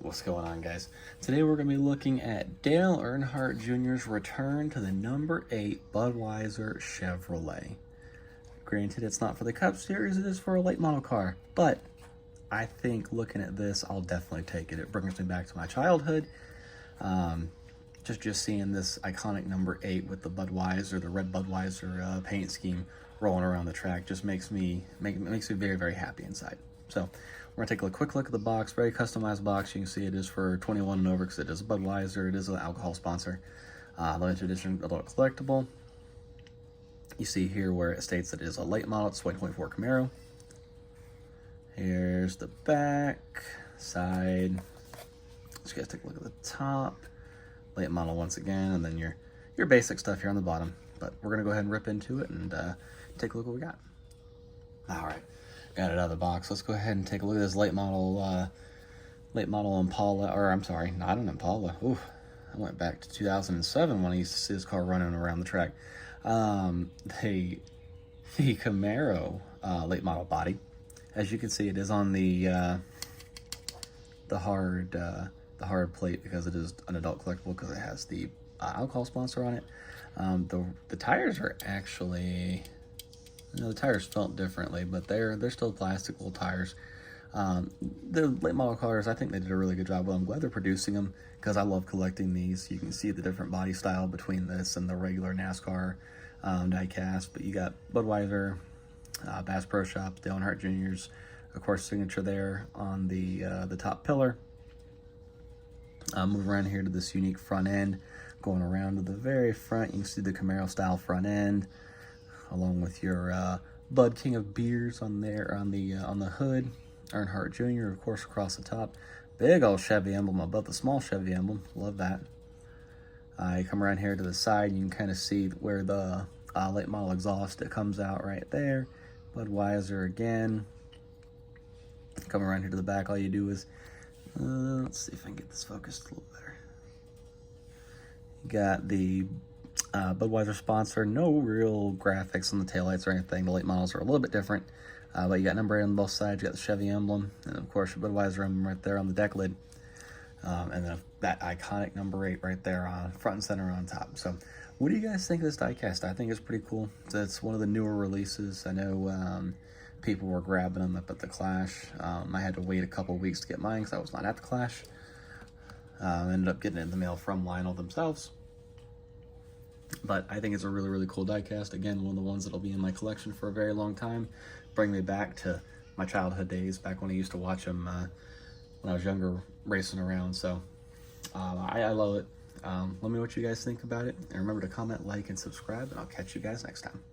What's going on, guys? Today we're going to be looking at Dale Earnhardt Jr.'s return to the number 8 Budwiser Chevrolet. Granted, it's not for the Cup Series, it is for a late model car, but I think looking at this, I'll definitely take it. It brings me back to my childhood. Just seeing this iconic number 8 with the Budwiser, the red Budwiser paint scheme rolling around the track just makes me very, very happy inside. So we're gonna take a quick look at the box. Very customized box. You can see it is for 21 and over because it is a Budweiser. It is an alcohol sponsor. Limited edition adult collectible. You see here where it states that it is a late model. It's 2024 Camaro. Here's the back, side. So you guys take a look at the top. Late model once again, and then your basic stuff here on the bottom. But we're gonna go ahead and rip into it and take a look at what we got. All right, got it out of the box. Let's go ahead and take a look at this late model Impala, or I'm sorry, not an Impala. Ooh, I went back to 2007 when I used to see this car running around the track. The Camaro late model body. As you can see, it is on the hard plate because it is an adult collectible because it has the alcohol sponsor on it. The tires are actually, the tires felt differently, but they're still plastic little tires. The late model cars, I think they did a really good job. Well, I'm glad they're producing them because I love collecting these. You can see the different body style between this and the regular NASCAR diecast. But you got Budwiser, Bass Pro Shops, Dale Earnhardt Jr.'s, of course, signature there on the top pillar. Move around here to this unique front end. Going around to the very front, you can see the Camaro style front end, along with your Bud King of Beers on there on the hood. Earnhardt Jr. of course across the top. Big old Chevy emblem above the small Chevy emblem. Love that. You come around here to the side, you can kind of see where the late model exhaust that comes out right there. Budweiser again. Come around here to the back, all you do is let's see if I can get this focused a little better. You got the Budweiser sponsor. No real graphics on the taillights or anything. The late models are a little bit different. But you got number 8 on both sides. You got the Chevy emblem. And, of course, your Budweiser emblem right there on the deck lid. And then that iconic number 8 right there on front and center on top. So what do you guys think of this diecast? I think it's pretty cool. It's one of the newer releases. I know people were grabbing them up at the Clash. I had to wait a couple weeks to get mine because I was not at the Clash. Ended up getting it in the mail from Lionel themselves. But I think it's a really, really cool diecast. Again, one of the ones that'll be in my collection for a very long time. Bring me back to my childhood days, back when I used to watch them when I was younger, racing around. So I love it. Let me know what you guys think about it. And remember to comment, like, and subscribe, and I'll catch you guys next time.